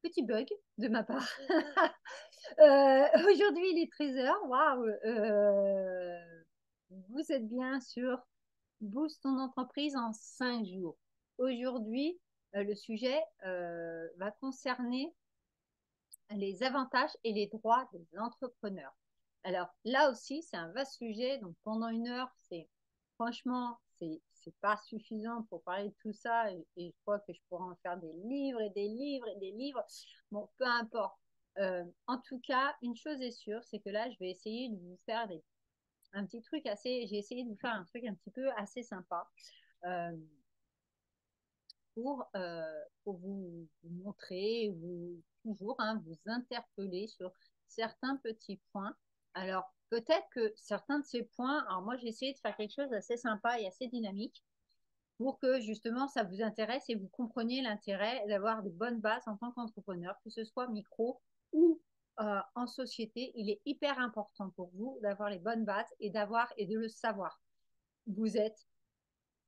Petit bug de ma part. Aujourd'hui, il est 13 h. Waouh! Vous êtes bien sur Boost ton entreprise en 5 jours. Aujourd'hui, le sujet va concerner les avantages et les droits des entrepreneurs. Alors là aussi, c'est un vaste sujet. Donc pendant 1 heure, franchement, c'est pas suffisant pour parler de tout ça. Et je crois que je pourrais en faire des livres et des livres et des livres. Bon, peu importe. En tout cas, une chose est sûre, c'est que là, je vais essayer de vous faire un petit truc assez. J'ai essayé de vous faire un truc un petit peu assez sympa. Euh, pour vous montrer, toujours vous interpeller sur certains petits points. Alors, peut-être que certains de ces points, alors moi j'ai essayé de faire quelque chose d'assez sympa et assez dynamique pour que justement ça vous intéresse et vous compreniez l'intérêt d'avoir de bonnes bases en tant qu'entrepreneur, que ce soit micro ou en société. Il est hyper important pour vous d'avoir les bonnes bases et de le savoir. Vous êtes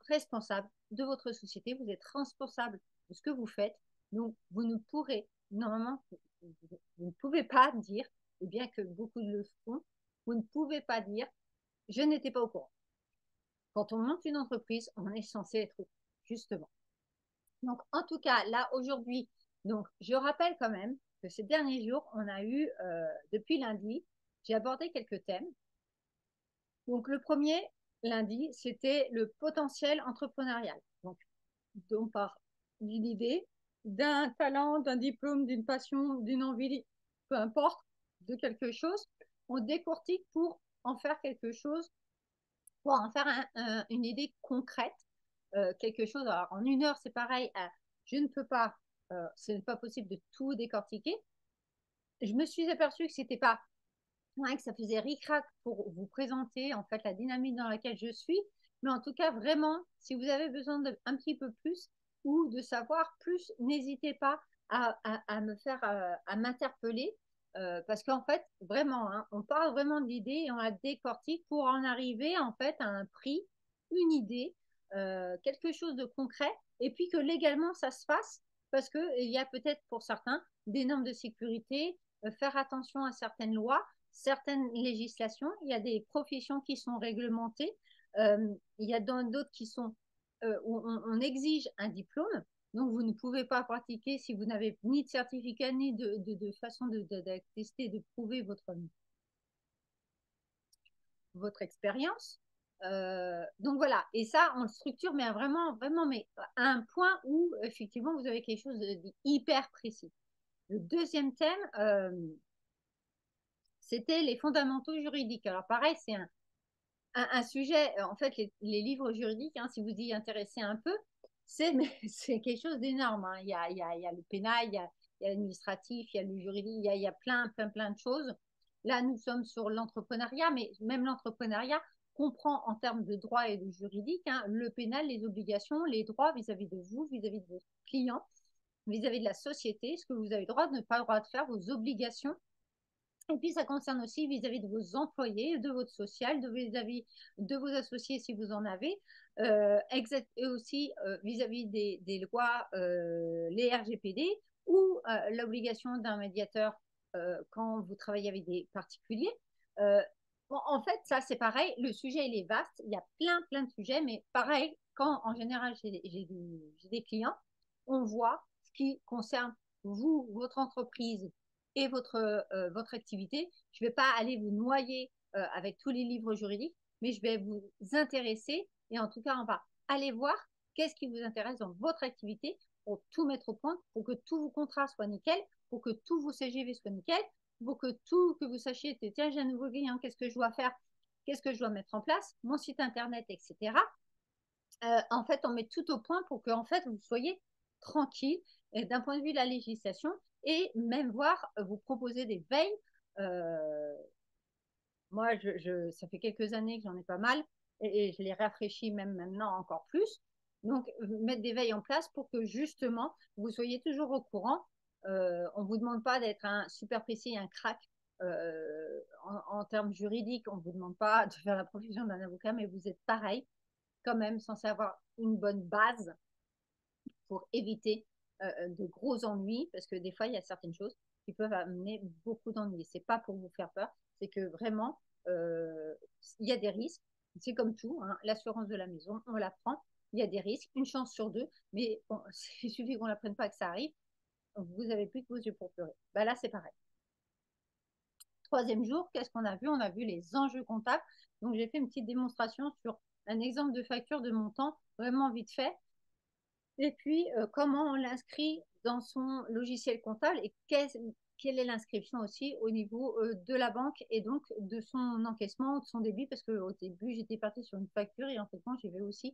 responsable de votre société, vous êtes responsable de ce que vous faites. Donc, vous ne pourrez, normalement, vous ne pouvez pas dire, et bien que beaucoup le font, vous ne pouvez pas dire, je n'étais pas au courant. Quand on monte une entreprise, on est censé être au courant, justement. Donc, en tout cas, là, aujourd'hui, donc, je rappelle quand même que ces derniers jours, on a eu, depuis lundi, j'ai abordé quelques thèmes. Donc, le premier, lundi, c'était le potentiel entrepreneurial. Donc, on part d'une idée, d'un talent, d'un diplôme, d'une passion, d'une envie, peu importe, de quelque chose. On décortique pour en faire quelque chose, pour en faire une idée concrète, quelque chose. Alors, en 1 heure, c'est pareil. Je ne peux pas, ce n'est pas possible de tout décortiquer. Je me suis aperçue que c'était pas, ouais, que ça faisait ric-rac pour vous présenter en fait la dynamique dans laquelle je suis. Mais en tout cas, vraiment, si vous avez besoin d'un petit peu plus ou de savoir plus, n'hésitez pas à me faire, à m'interpeller. Parce qu'en fait, vraiment, on parle vraiment de l'idée et on la décortique pour en arriver en fait à un prix, une idée, quelque chose de concret, et puis que légalement ça se fasse, parce qu'il y a peut-être pour certains des normes de sécurité, faire attention à certaines lois, certaines législations. Il y a des professions qui sont réglementées. Il y a d'autres qui sont où on exige un diplôme. Donc, vous ne pouvez pas pratiquer si vous n'avez ni de certificat, ni de façon d'attester, de prouver votre expérience. Donc voilà, et ça, on le structure, mais vraiment, vraiment, mais à un point où, effectivement, vous avez quelque chose hyper précis. Le deuxième thème, c'était les fondamentaux juridiques. Alors pareil, c'est un sujet, en fait, les livres juridiques, si vous y intéressez un peu, c'est quelque chose d'énorme. Il y a le pénal, il y a l'administratif, il y a le juridique, il y a plein de choses. Là, nous sommes sur l'entrepreneuriat, mais même l'entrepreneuriat comprend en termes de droit et de juridique le pénal, les obligations, les droits vis-à-vis de vous, vis-à-vis de vos clients, vis-à-vis de la société, ce que vous avez le droit, ne pas le droit de faire, vos obligations. Et puis, ça concerne aussi vis-à-vis de vos employés, de votre social, vis-à-vis de vos associés si vous en avez, et aussi vis-à-vis des lois, les RGPD, ou l'obligation d'un médiateur quand vous travaillez avec des particuliers. Bon, en fait, ça, c'est pareil. Le sujet, il est vaste. Il y a plein de sujets, mais pareil, quand en général, j'ai des clients, on voit ce qui concerne vous, votre entreprise, et votre activité. Je ne vais pas aller vous noyer avec tous les livres juridiques, mais je vais vous intéresser et en tout cas, on va aller voir qu'est-ce qui vous intéresse dans votre activité pour tout mettre au point, pour que tous vos contrats soient nickel, pour que tous vos CGV soient nickel, pour que vous sachiez, tiens, j'ai un nouveau client, qu'est-ce que je dois faire, qu'est-ce que je dois mettre en place, mon site internet, etc. En fait, on met tout au point pour que en fait, vous soyez tranquille d'un point de vue de la législation et même voir vous proposer des veilles. Euh, Moi, ça fait quelques années que j'en ai pas mal et je les rafraîchis même maintenant encore plus. Donc, mettre des veilles en place pour que justement, vous soyez toujours au courant. On ne vous demande pas d'être un super précis, un crack en termes juridiques. On ne vous demande pas de faire la profession d'un avocat, mais vous êtes pareil quand même censé avoir une bonne base pour éviter de gros ennuis, parce que des fois, il y a certaines choses qui peuvent amener beaucoup d'ennuis. C'est pas pour vous faire peur, c'est que vraiment, il y a des risques. C'est comme tout, hein, l'assurance de la maison, on la prend. Il y a des risques, une chance sur deux, mais bon, il suffit qu'on ne la prenne pas que ça arrive, vous n'avez plus que vos yeux pour pleurer. Bah là, c'est pareil. Troisième jour, qu'est-ce qu'on a vu? On a vu les enjeux comptables. Donc, j'ai fait une petite démonstration sur un exemple de facture de montant, vraiment vite fait. Et puis, comment on l'inscrit dans son logiciel comptable et quelle est l'inscription aussi au niveau de la banque et donc de son encaissement, de son débit, parce qu'au début, j'étais partie sur une facture et en fait, j'y vais aussi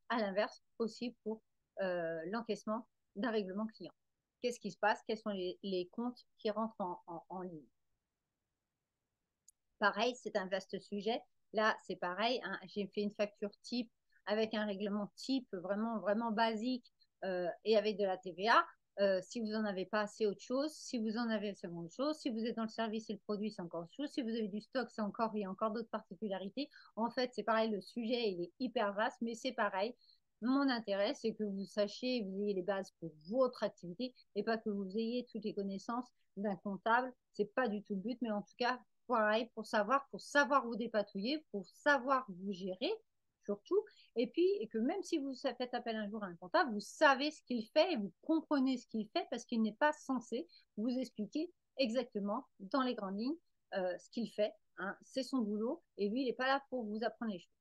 à l'inverse, aussi pour l'encaissement d'un règlement client. Qu'est-ce qui se passe? Quels sont les comptes qui rentrent en ligne? Pareil, c'est un vaste sujet. Là, c'est pareil, hein, j'ai fait une facture type avec un règlement type vraiment, vraiment basique et avec de la TVA. Si vous n'en avez pas, c'est autre chose. Si vous en avez, c'est autre chose. Si vous êtes dans le service et le produit, c'est encore autre chose. Si vous avez du stock, c'est encore, il y a encore d'autres particularités. En fait, c'est pareil, le sujet, il est hyper vaste, mais c'est pareil. Mon intérêt, c'est que vous sachiez, vous ayez les bases pour votre activité et pas que vous ayez toutes les connaissances d'un comptable. C'est pas du tout le but, mais en tout cas, pareil, pour savoir vous dépatouiller, pour savoir vous gérer, surtout. Et puis, et que même si vous faites appel un jour à un comptable, vous savez ce qu'il fait et vous comprenez ce qu'il fait parce qu'il n'est pas censé vous expliquer exactement dans les grandes lignes ce qu'il fait. Hein. C'est son boulot et lui, il n'est pas là pour vous apprendre les choses.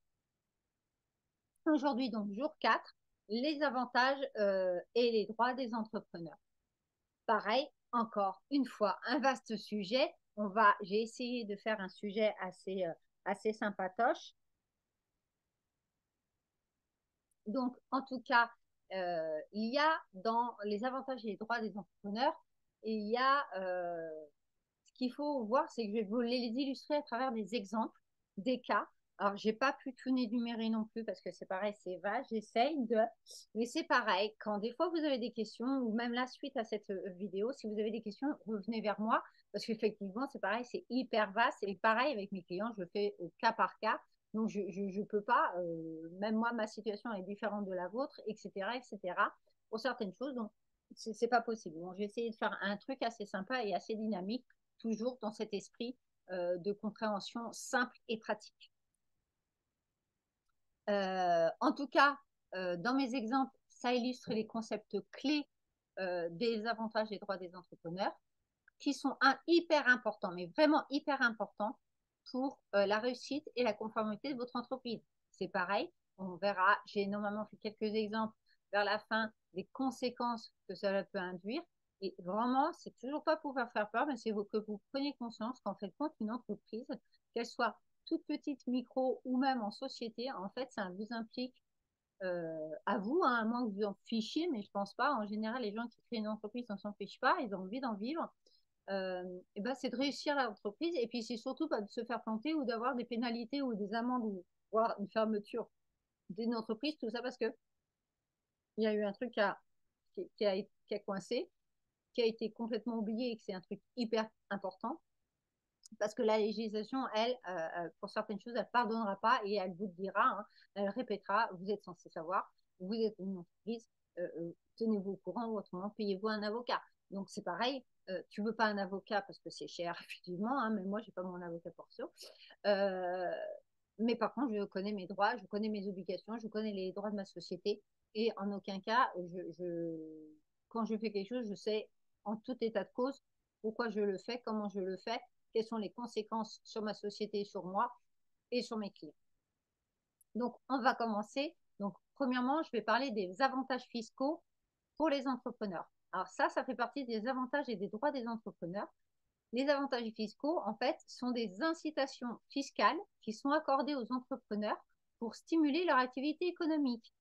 Aujourd'hui, donc, jour 4, les avantages et les droits des entrepreneurs. Pareil, encore une fois, un vaste sujet. J'ai essayé de faire un sujet assez sympatoche. Donc, en tout cas, il y a dans les avantages et les droits des entrepreneurs, et il y a ce qu'il faut voir, c'est que je vais vous les illustrer à travers des exemples, des cas. Alors, j'ai pas pu tout énumérer non plus parce que c'est pareil, c'est vaste. J'essaye de. Mais c'est pareil, quand des fois vous avez des questions, ou même la suite à cette vidéo, si vous avez des questions, revenez vers moi parce qu'effectivement, c'est pareil, c'est hyper vaste. Et pareil, avec mes clients, je fais au cas par cas. Donc, je ne peux pas, même moi, ma situation est différente de la vôtre, etc., etc., pour certaines choses. Donc, c'est pas possible. Bon, j'ai essayé de faire un truc assez sympa et assez dynamique toujours dans cet esprit de compréhension simple et pratique. En tout cas, dans mes exemples, ça illustre les concepts clés des avantages et droits des entrepreneurs qui sont hyper importants, mais vraiment hyper importants pour la réussite et la conformité de votre entreprise. C'est pareil, on verra, j'ai normalement fait quelques exemples vers la fin des conséquences que cela peut induire. Et vraiment, c'est toujours pas pour faire peur, mais c'est que vous preniez conscience qu'en fait, compte une entreprise, qu'elle soit toute petite, micro ou même en société, en fait, ça vous implique à vous, hein, à moins que vous en fichiez, mais je pense pas. En général, les gens qui créent une entreprise ne s'en fichent pas, ils ont envie d'en vivre. Et ben, c'est de réussir l'entreprise et puis c'est surtout pas de se faire planter ou d'avoir des pénalités ou des amendes ou voire une fermeture d'une entreprise, tout ça parce que il y a eu un truc qui a coincé, qui a été complètement oublié et que c'est un truc hyper important parce que la législation, elle, pour certaines choses, elle ne pardonnera pas et elle vous dira, hein, elle répétera, vous êtes censé savoir, vous êtes une entreprise, tenez-vous au courant ou autrement payez-vous un avocat. Donc c'est pareil, tu veux pas un avocat parce que c'est cher, effectivement, hein, mais moi, j'ai pas mon avocat pour ça. Mais par contre, je connais mes droits, je connais mes obligations, je connais les droits de ma société et en aucun cas, quand je fais quelque chose, je sais en tout état de cause pourquoi je le fais, comment je le fais, quelles sont les conséquences sur ma société, sur moi et sur mes clients. Donc, on va commencer. Donc, premièrement, je vais parler des avantages fiscaux pour les entrepreneurs. Alors ça fait partie des avantages et des droits des entrepreneurs. Les avantages fiscaux, en fait, sont des incitations fiscales qui sont accordées aux entrepreneurs pour stimuler leur activité économique.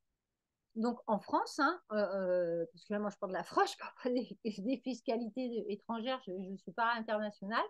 Donc, en France, hein, parce que là, moi, je parle de la France, je ne parle pas des fiscalités étrangères, je ne suis pas internationale.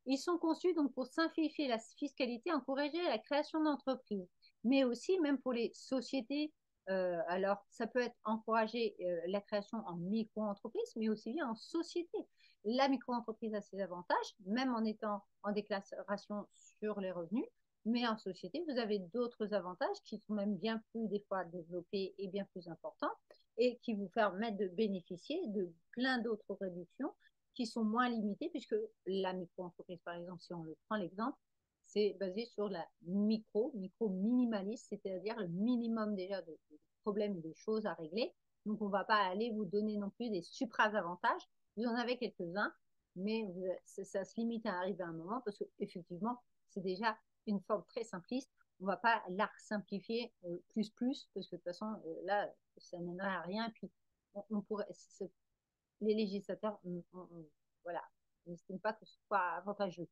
Ils sont conçus donc pour simplifier la fiscalité, encourager la création d'entreprises, mais aussi même pour les sociétés. Alors, ça peut être encourager la création en micro-entreprise, mais aussi bien en société. La micro-entreprise a ses avantages, même en étant en déclaration sur les revenus, mais en société, vous avez d'autres avantages qui sont même bien plus des fois développés et bien plus importants. et qui vous permettent de bénéficier de plein d'autres réductions qui sont moins limitées, puisque la micro-entreprise, par exemple, si on le prend l'exemple, c'est basé sur la micro-minimaliste, c'est-à-dire le minimum déjà de problèmes et de choses à régler. Donc, on ne va pas aller vous donner non plus des supra-avantages. Vous en avez quelques-uns, mais ça se limite à arriver à un moment parce qu'effectivement, c'est déjà une forme très simpliste. On ne va pas la simplifier plus, parce que de toute façon, là, ça mènerait à rien. Puis, on pourrait, les législateurs, voilà, n'estiment pas que ce soit avantageux.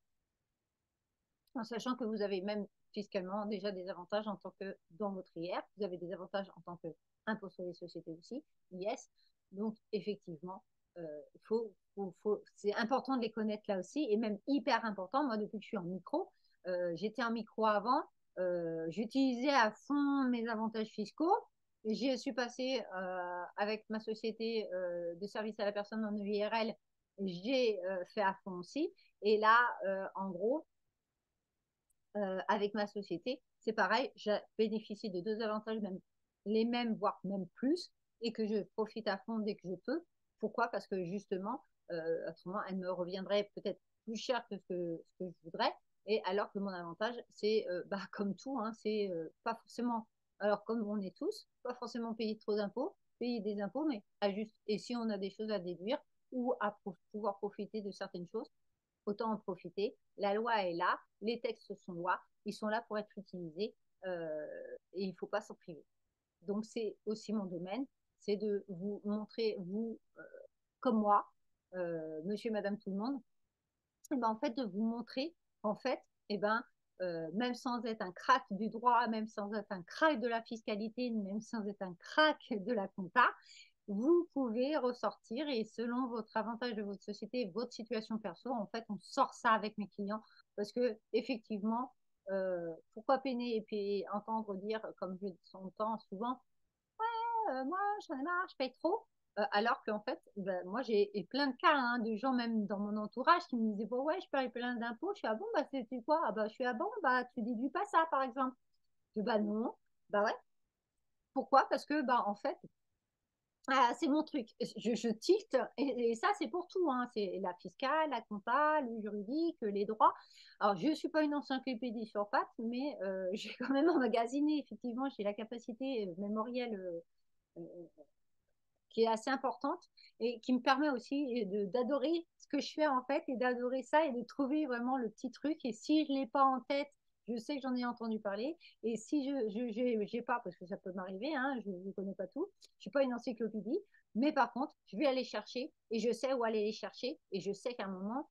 En sachant que vous avez même fiscalement déjà des avantages en tant que dans votre IR, vous avez des avantages en tant qu'impôt sur les sociétés aussi, yes. Donc, effectivement, c'est important de les connaître là aussi, et même hyper important. Moi, depuis que je suis en micro, j'étais en micro avant, j'utilisais à fond mes avantages fiscaux. J'y suis passée avec ma société de service à la personne en EIRL, j'ai fait à fond aussi. Et là, en gros, avec ma société, c'est pareil, je bénéficie de deux avantages, même les mêmes, voire même plus, et que je profite à fond dès que je peux. Pourquoi? Parce que justement, autrement, elle me reviendrait peut-être plus cher que ce que je voudrais. Et alors que mon avantage, c'est comme tout, hein, c'est pas forcément, alors comme on est tous, pas forcément payer trop d'impôts, payer des impôts, mais à juste, et si on a des choses à déduire ou à pouvoir profiter de certaines choses, autant en profiter. La loi est là, les textes sont lois, ils sont là pour être utilisés et il ne faut pas s'en priver. Donc c'est aussi mon domaine, c'est de vous montrer, vous, comme moi, monsieur et madame tout le monde, et ben, en fait, de vous montrer, en fait, et ben, même sans être un crack du droit, même sans être un crack de la fiscalité, même sans être un crack de la compta, vous pouvez ressortir et selon votre avantage de votre société, votre situation perso, en fait, on sort ça avec mes clients parce que effectivement, pourquoi peiner et puis entendre dire, comme je l'entends souvent, moi, j'en ai marre, je paye trop. Alors qu'en fait, ben, moi, j'ai plein de cas hein, de gens, même dans mon entourage, qui me disaient, bon, ouais, je paye plein d'impôts. Je suis, ah bon, bah, c'est quoi? Ah, bah, je suis, ah bon, bah, tu déduis pas ça, par exemple. Je dis, bah, non. Bah, ouais. Pourquoi? Parce que, bah, en fait, ah, c'est mon truc. Je tilte, et ça, c'est pour tout. Hein. C'est la fiscale, la compta, le juridique, les droits. Alors, je ne suis pas une encyclopédie sur pattes, mais j'ai quand même emmagasiné. Effectivement, j'ai la capacité mémorielle qui est assez importante et qui me permet aussi d'adorer ce que je fais en fait et d'adorer ça et de trouver vraiment le petit truc. Et si je ne l'ai pas en tête, je sais que j'en ai entendu parler. Et si je n'ai pas, parce que ça peut m'arriver, hein, je ne connais pas tout, je ne suis pas une encyclopédie, mais par contre, je vais aller chercher et je sais où aller les chercher. Et je sais qu'à un moment,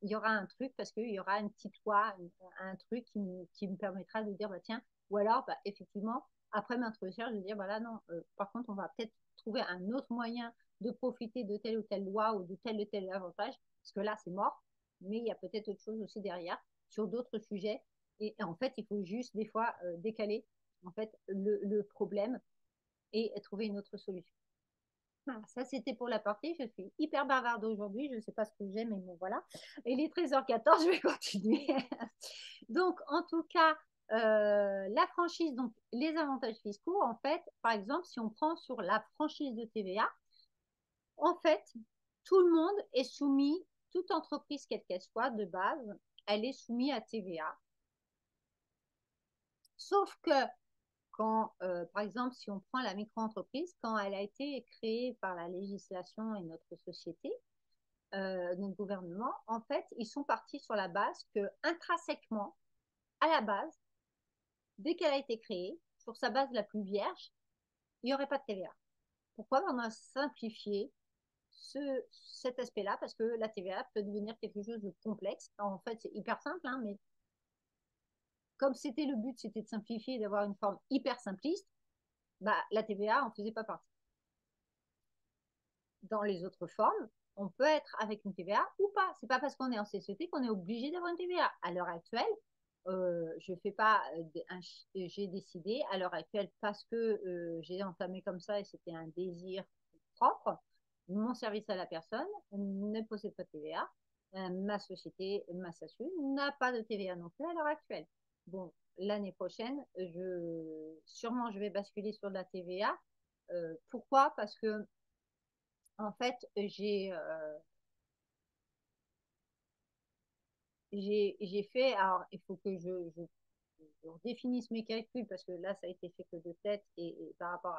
il y aura un truc parce qu'il y aura une petite loi, un truc qui me permettra de dire, bah, tiens, ou alors, bah, effectivement, après maintes recherches, je vais dire, voilà, non, par contre, on va peut-être trouver un autre moyen de profiter de telle ou telle loi ou de tel avantage, parce que là, c'est mort, mais il y a peut-être autre chose aussi derrière, sur d'autres sujets. Et en fait, il faut juste des fois décaler en fait, le problème et trouver une autre solution. Voilà, ça, c'était pour la partie. Je suis hyper bavarde aujourd'hui. Je ne sais pas ce que j'aime, mais bon, voilà. Il est 13h14, je vais continuer. Donc, en tout cas, la franchise, donc les avantages fiscaux, en fait, par exemple, si on prend sur la franchise de TVA, en fait, tout le monde est soumis, toute entreprise, quelle qu'elle soit, de base, elle est soumise à TVA. Sauf que quand, par exemple, si on prend la micro-entreprise, quand elle a été créée par la législation et notre société, notre gouvernement, en fait, ils sont partis sur la base que intrinsèquement, à la base, dès qu'elle a été créée, sur sa base la plus vierge, il n'y aurait pas de TVA. Pourquoi on a simplifié cet aspect-là? Parce que la TVA peut devenir quelque chose de complexe. Alors, en fait, c'est hyper simple, hein, mais comme c'était le but, c'était de simplifier et d'avoir une forme hyper simpliste, bah, la TVA en faisait pas partie. Dans les autres formes, on peut être avec une TVA ou pas. C'est pas parce qu'on est en société qu'on est obligé d'avoir une TVA. À l'heure actuelle, je fais pas, j'ai décidé à l'heure actuelle parce que j'ai entamé comme ça et c'était un désir propre. Mon service à la personne ne possède pas de TVA. Ma société, ma SASU, n'a pas de TVA non plus à l'heure actuelle. Bon, l'année prochaine, sûrement je vais basculer sur de la TVA Pourquoi? Parce que, en fait, j'ai fait, alors il faut que je redéfinisse mes calculs parce que là, ça a été fait que de tête et par rapport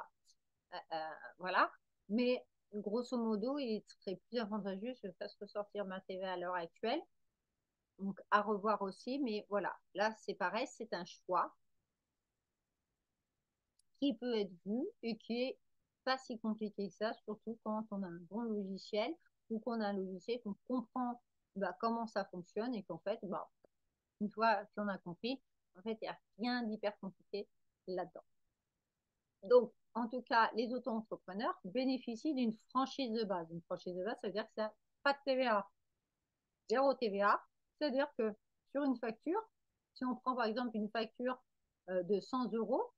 voilà. Mais grosso modo, il serait plus avantageux que je fasse ressortir ma TVA à l'heure actuelle. Donc, à revoir aussi. Mais voilà, là, c'est pareil, c'est un choix qui peut être vu et qui est pas si compliqué que ça, surtout quand on a un bon logiciel ou qu'on a un logiciel qu'on comprend bah, comment ça fonctionne et qu'en fait, bah, une fois qu'on a compris, en fait, il n'y a rien d'hyper compliqué là-dedans. Donc, en tout cas, les auto-entrepreneurs bénéficient d'une franchise de base. Une franchise de base, ça veut dire que ça n'a pas de TVA, zéro TVA. C'est-à-dire que sur une facture, si on prend par exemple une facture de 100 euros,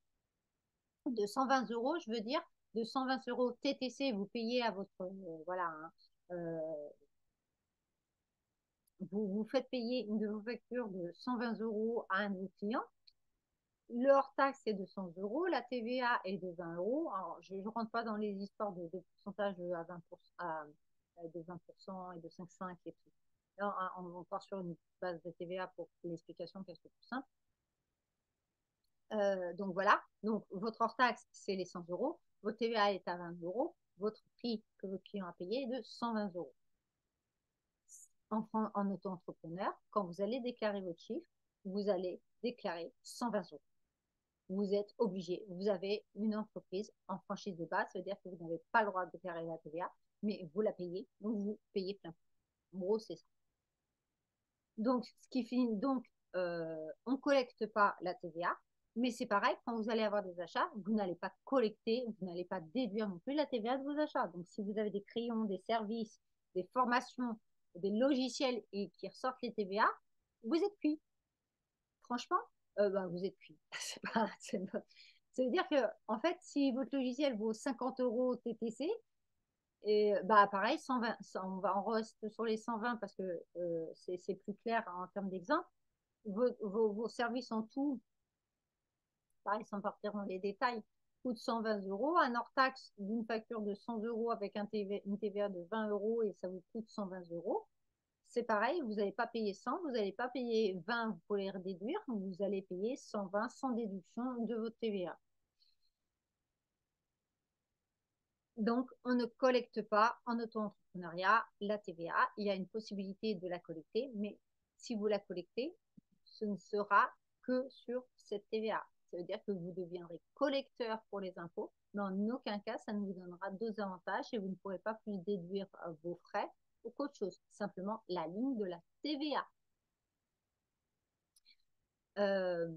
de 120 euros, je veux dire, de 120 euros TTC, vous payez à votre, voilà, hein, euh, vous faites payer une de vos factures de 120 euros à un de vos clients. Le hors-taxe est de 100 euros, la TVA est de 20 euros. Alors, je ne rentre pas dans les histoires de pourcentage à 20%, de 20% et de 5,5 et tout. Là, on part sur une base de TVA pour l'explication qu'elle soit plus simple. Donc voilà, donc votre hors-taxe, c'est les 100 euros. Votre TVA est à 20 euros. Votre prix que votre client a payé est de 120 euros. En auto-entrepreneur, quand vous allez déclarer votre chiffre, vous allez déclarer 120 euros. Vous êtes obligé. Vous avez une entreprise en franchise de base, ça veut dire que vous n'avez pas le droit de déclarer la TVA, mais vous la payez, donc vous payez plein. En gros, c'est ça. Donc, ce qui finit, donc, on ne collecte pas la TVA, mais c'est pareil, quand vous allez avoir des achats, vous n'allez pas collecter, vous n'allez pas déduire non plus la TVA de vos achats. Donc, si vous avez des crayons, des services, des formations, des logiciels et qui ressortent les TVA, vous êtes cuit. Franchement, bah, vous êtes cuit. Ça veut dire que, en fait, si votre logiciel vaut 50 euros TTC, et bah pareil, 120, on reste sur les 120 parce que c'est plus clair en termes d'exemple. Vos services en tout, pareil, sans partir dans les détails, coûtent 120 euros. Un hors-taxe d'une facture de 100 euros avec une TVA de 20 euros et ça vous coûte 120 euros. C'est pareil, vous n'allez pas payer 100, vous n'allez pas payer 20 pour les déduire, vous allez payer 120 sans déduction de votre TVA. Donc, on ne collecte pas en auto-entrepreneuriat la TVA. Il y a une possibilité de la collecter, mais si vous la collectez, ce ne sera que sur cette TVA. Ça veut dire que vous deviendrez collecteur pour les impôts, mais en aucun cas, ça ne vous donnera deux avantages et vous ne pourrez pas plus déduire vos frais ou qu'autre chose. Simplement la ligne de la TVA. Euh,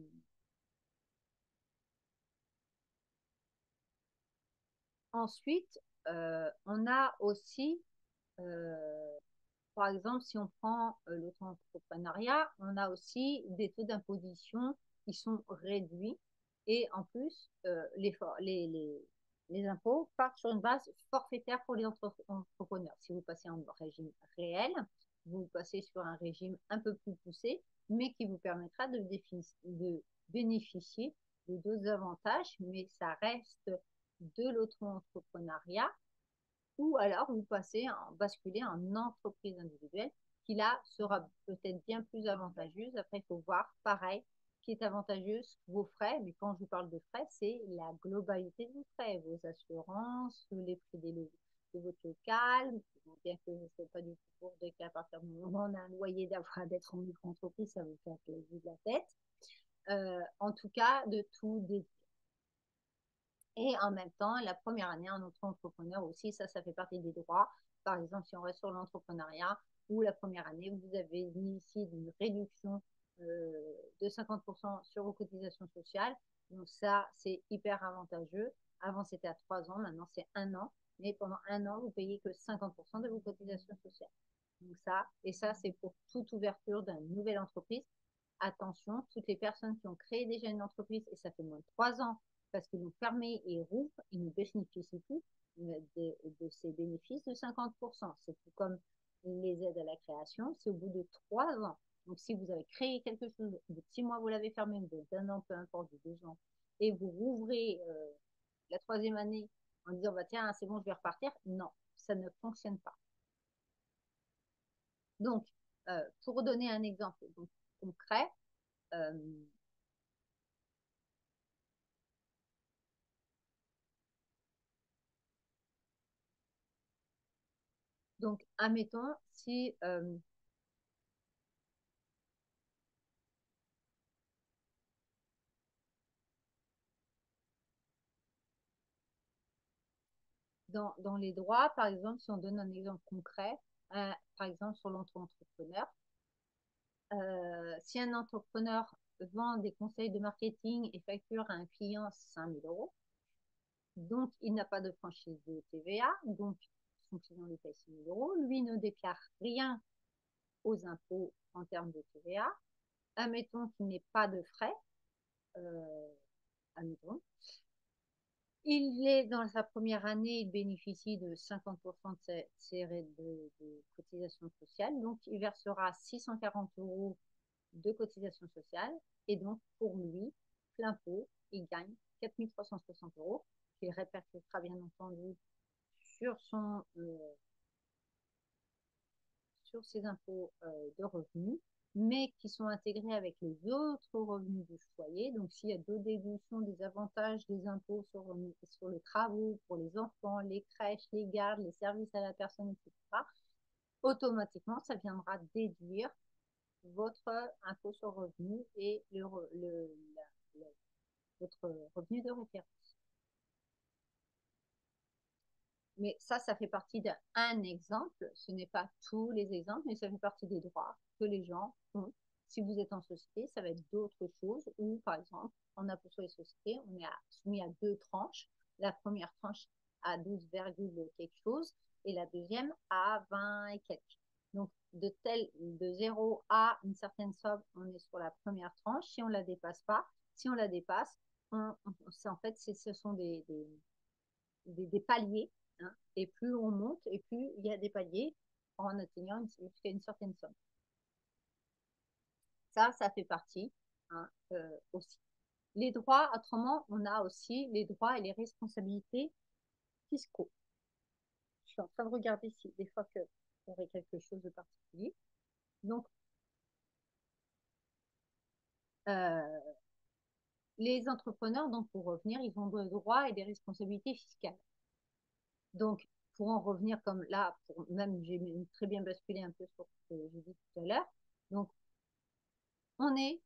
ensuite, on a aussi par exemple, si on prend l'auto-entrepreneuriat, on a aussi des taux d'imposition qui sont réduits. Et en plus, les impôts partent sur une base forfaitaire pour les entrepreneurs. Si vous passez en régime réel, vous passez sur un régime un peu plus poussé, mais qui vous permettra de bénéficier de deux avantages, mais ça reste de l'auto-entrepreneuriat ou alors vous basculez en entreprise individuelle qui là sera peut-être bien plus avantageuse. Après, il faut voir, pareil, qui est avantageuse, vos frais, mais quand je vous parle de frais, c'est la globalité de vos frais, vos assurances, les prix de votre local, bien que je ne sais pas du tout pour dès qu'à partir du moment où on a un loyer d'être en micro-entreprise, ça vous fait la vue de la tête. En tout cas, de tout des et en même temps, la première année en auto-entrepreneur aussi, ça fait partie des droits. Par exemple, si on reste sur l'entrepreneuriat, ou la première année, vous avez bénéficié d'une réduction de 50% sur vos cotisations sociales. Donc ça, c'est hyper avantageux. Avant, c'était à 3 ans, maintenant c'est 1 an. Mais pendant 1 an, vous payez que 50% de vos cotisations sociales. Donc ça, et ça, c'est pour toute ouverture d'une nouvelle entreprise. Attention, toutes les personnes qui ont créé déjà une entreprise et ça fait moins de 3 ans parce qu'ils l'ont fermé et rouvrent, ils ne bénéficient plus de ces bénéfices de 50%. C'est tout comme les aides à la création, c'est au bout de 3 ans. Donc, si vous avez créé quelque chose, au bout de 6 mois, vous l'avez fermé, au bout d'1 an, peu importe, de 2 ans, et vous rouvrez la troisième année en disant, bah, tiens, c'est bon, je vais repartir. Non, ça ne fonctionne pas. Donc, pour donner un exemple donc, concret, euh, donc, admettons, si dans les droits, par exemple, si on donne un exemple concret, par exemple sur l'auto-entrepreneur, si un entrepreneur vend des conseils de marketing et facture à un client 5 000 euros, donc il n'a pas de franchise de TVA, donc son client lui paye 6 000 euros, lui ne déclare rien aux impôts en termes de TVA, admettons qu'il n'ait pas de frais, euh, admettons, il est dans sa première année, il bénéficie de 50% de ses de cotisation sociale, donc il versera 640 euros de cotisation sociale, et donc pour lui, plein pot, il gagne 4 360 euros, qu'il répercutera bien entendu sur, sur ses impôts de revenus, mais qui sont intégrés avec les autres revenus du foyer. Donc, s'il y a d'autres déductions, des avantages, des impôts sur les travaux pour les enfants, les crèches, les gardes, les services à la personne, etc., automatiquement, ça viendra déduire votre impôt sur revenu et votre revenu de référence. Mais ça fait partie d'un exemple. Ce n'est pas tous les exemples, mais ça fait partie des droits que les gens ont. Si vous êtes en société, ça va être d'autres choses. Ou, par exemple, en impôt sur les sociétés, on est soumis à deux tranches. La première tranche à 12, quelque chose et la deuxième à 20 et quelques. Donc, de 0 à une certaine somme, on est sur la première tranche. Si on ne la dépasse pas, si on la dépasse, en fait, ce sont des paliers, hein, et plus on monte, et plus il y a des paliers en atteignant jusqu'à une certaine somme. Ça fait partie, hein, aussi. Les droits, autrement, on a aussi les droits et les responsabilités fiscaux. Je suis en train de regarder si des fois qu'il y aurait quelque chose de particulier. Donc, euh, les entrepreneurs, donc pour revenir, ils ont des droits et des responsabilités fiscales. Donc, pour en revenir comme là, même j'ai très bien basculé un peu sur ce que j'ai dit tout à l'heure. Donc, on est,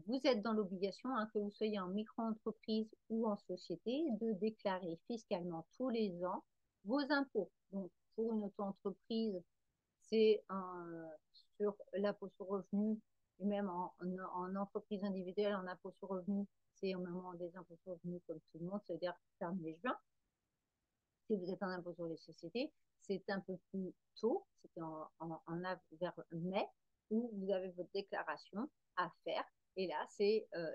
vous êtes dans l'obligation, hein, que vous soyez en micro-entreprise ou en société, de déclarer fiscalement tous les ans vos impôts. Donc, pour une auto-entreprise, c'est sur l'impôt sur revenu, et même en entreprise individuelle, en impôt sur revenu, c'est au moment des impôts sur revenu comme tout le monde, c'est-à-dire fin mai-juin. Si vous êtes en impôt sur les sociétés, c'est un peu plus tôt, c'était vers mai, où vous avez votre déclaration à faire. Et là,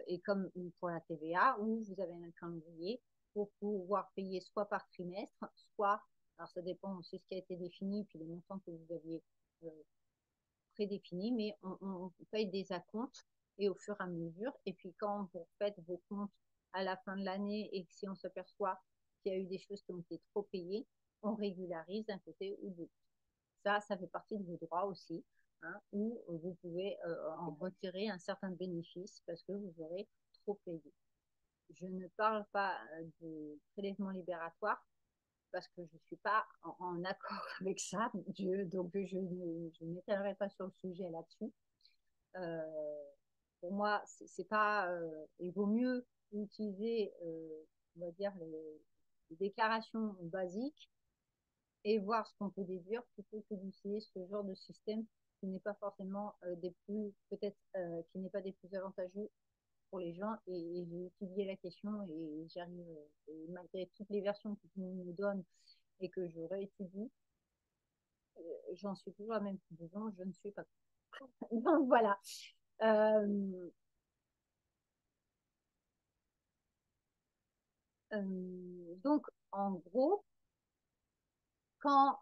et comme pour la TVA, où vous avez un calendrier pour pouvoir payer soit par trimestre, soit, alors ça dépend aussi de ce qui a été défini, puis les montants que vous aviez euh, prédéfinis, mais on paye des acomptes et au fur et à mesure. Et puis quand vous faites vos comptes à la fin de l'année et que si on s'aperçoit qu'il y a eu des choses qui ont été trop payées, on régularise d'un côté ou de l'autre. Ça fait partie de vos droits aussi, hein, où vous pouvez en retirer un certain bénéfice parce que vous aurez trop payé. Je ne parle pas de prélèvement libératoire parce que je ne suis pas en accord avec ça, donc je n'étalerai pas sur le sujet là-dessus. Euh, pour moi, c'est pas, il vaut mieux utiliser, on va dire, les déclarations basiques et voir ce qu'on peut déduire plutôt que d'utiliser ce genre de système qui n'est pas forcément des plus, peut-être, qui n'est pas des plus avantageux pour les gens. Et j'ai étudié la question et j'arrive, malgré toutes les versions que tout le monde nous donne et que je réétudie, j'en suis toujours à la même conclusion, je ne suis pas. Donc voilà. Euh, donc en gros, quand,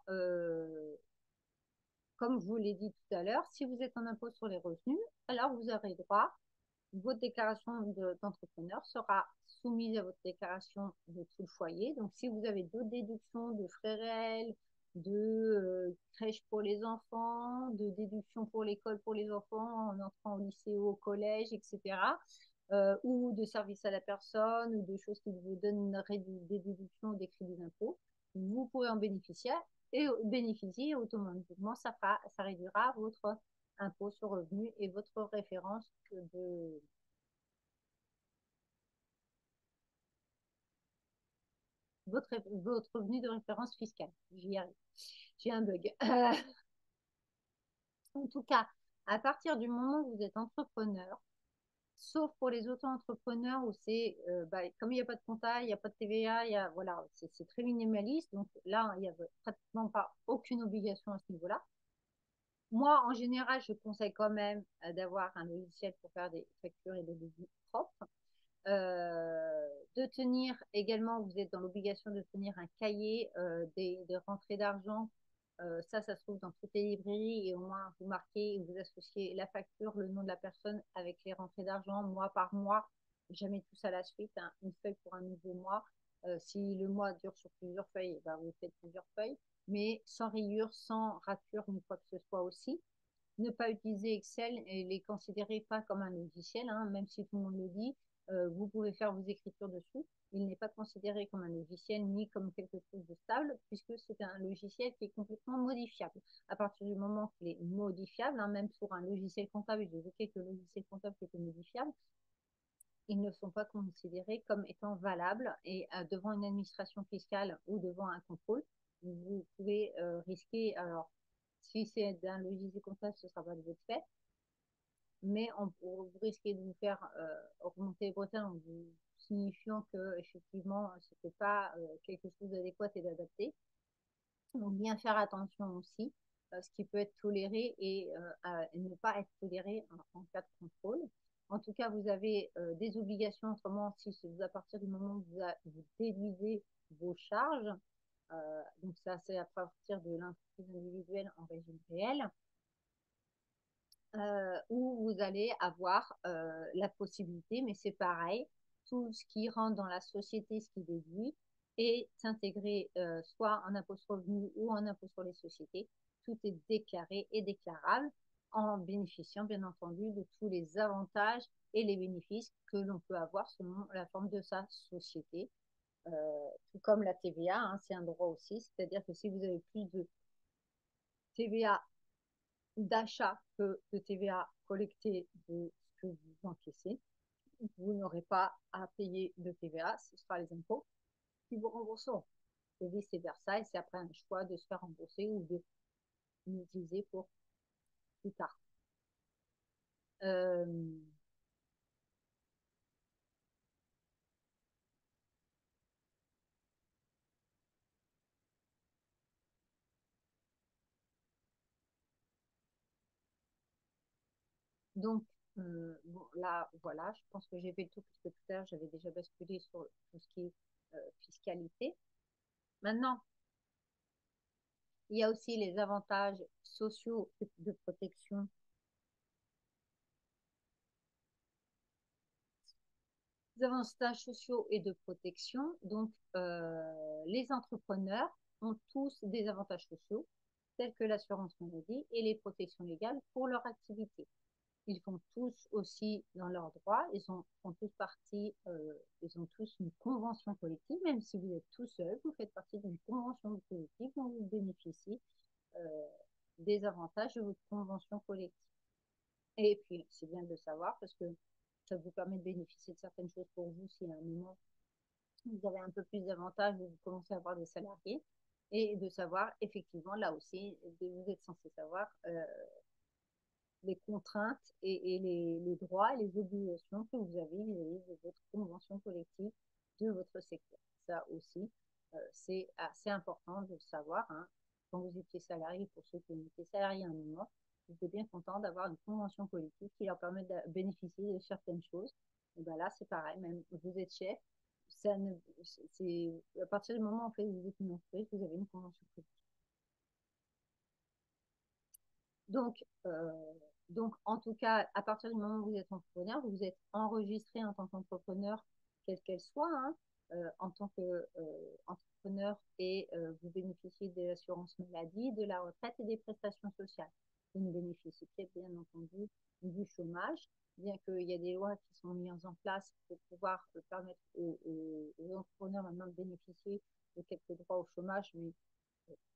comme je vous l'ai dit tout à l'heure, si vous êtes en impôt sur les revenus, alors vous aurez droit votre déclaration d'entrepreneur sera soumise à votre déclaration de tout le foyer. Donc, si vous avez d'autres déductions de frais réels, de crèche pour les enfants, de déduction pour l'école pour les enfants en entrant au lycée ou au collège, etc., ou de services à la personne, ou de choses qui vous donneraient des déductions ou des crédits d'impôt, vous pourrez en bénéficier et bénéficier automatiquement, ça réduira votre impôt sur revenu et votre référence de votre revenu de référence fiscale. J'y arrive. J'ai un bug. En tout cas, à partir du moment où vous êtes entrepreneur, sauf pour les auto-entrepreneurs où c'est, comme il n'y a pas de compta, il n'y a pas de TVA, voilà, c'est très minimaliste. Donc là, il n'y a pratiquement pas aucune obligation à ce niveau-là. Moi, en général, je conseille quand même d'avoir un logiciel pour faire des factures et des devis propres. De tenir également, vous êtes dans l'obligation de tenir un cahier des rentrées d'argent. Ça se trouve dans toutes les librairies et au moins vous marquez, vous associez la facture, le nom de la personne avec les rentrées d'argent mois par mois, jamais tous à la suite, hein, une feuille pour un nouveau mois. Si le mois dure sur plusieurs feuilles, ben, vous faites plusieurs feuilles, mais sans rayures, sans rature, ni quoi que ce soit aussi. Ne pas utiliser Excel et les considérer pas comme un logiciel, hein, même si tout le monde le dit. Vous pouvez faire vos écritures dessus. Il n'est pas considéré comme un logiciel ni comme quelque chose de stable, puisque c'est un logiciel qui est complètement modifiable. À partir du moment qu'il est modifiable, hein, même pour un logiciel comptable, j'ai évoqué que le logiciel comptable qui était modifiable, ils ne sont pas considérés comme étant valables et devant une administration fiscale ou devant un contrôle, vous pouvez risquer, alors si c'est un logiciel comptable, ce ne sera pas de votre fait, mais vous risquez de vous faire augmenter les bretelles en vous signifiant que effectivement ce n'était pas quelque chose d'adéquat et d'adapté. Donc bien faire attention aussi, ce qui peut être toléré et ne pas être toléré en cas de contrôle. En tout cas, vous avez des obligations, autrement, si à partir du moment où vous déduisez vos charges, donc ça c'est à partir de l'entreprise individuelle en régime réel, où vous allez avoir la possibilité, mais c'est pareil, tout ce qui rentre dans la société, ce qui déduit, est intégré soit en impôt sur le revenu ou en impôt sur les sociétés. Tout est déclaré et déclarable en bénéficiant, bien entendu, de tous les avantages et les bénéfices que l'on peut avoir selon la forme de sa société. Tout comme la TVA, hein, c'est un droit aussi, c'est-à-dire que si vous avez plus de TVA d'achat que de TVA collectée de ce que vous encaissez, vous n'aurez pas à payer de TVA, ce sera les impôts qui vous rembourseront. Et vice-versa, et c'est après un choix de se faire rembourser ou de l'utiliser pour plus tard. Euh, donc, bon, là, voilà, je pense que j'ai fait le tour, puisque tout à l'heure, j'avais déjà basculé sur tout ce qui est fiscalité. Maintenant, il y a aussi les avantages sociaux de protection. Les avantages sociaux et de protection. Donc, les entrepreneurs ont tous des avantages sociaux, tels que l'assurance maladie et les protections légales pour leur activité. Ils font tous aussi dans leurs droits, font tous partie, ils ont tous une convention collective, même si vous êtes tout seul, vous faites partie d'une convention collective dont vous bénéficiez euh, des avantages de votre convention collective. Et puis, c'est bien de le savoir parce que ça vous permet de bénéficier de certaines choses pour vous si à un moment vous avez un peu plus d'avantages, vous commencez à avoir des salariés, et de savoir effectivement là aussi, vous êtes censé savoir les contraintes et les droits et les obligations que vous avez vis-à-vis de votre convention collective de votre secteur. Ça aussi, c'est assez important de le savoir. Hein. Quand vous étiez salarié, pour ceux qui ont été salariés à un moment, vous êtes bien content d'avoir une convention collective qui leur permet de bénéficier de certaines choses. Et ben là, c'est pareil, même vous êtes chef, ça ne, c'est, à partir du moment où en fait, vous êtes une entreprise, vous avez une convention collective. Donc, Donc, en tout cas, à partir du moment où vous êtes entrepreneur, vous êtes enregistré en tant qu'entrepreneur, quelle qu'elle soit, hein, en tant qu'entrepreneur et vous bénéficiez de l'assurance maladie, de la retraite et des prestations sociales. Vous ne bénéficiez bien entendu du chômage, bien qu'il y a des lois qui sont mises en place pour pouvoir permettre aux entrepreneurs maintenant de bénéficier de quelques droits au chômage, mais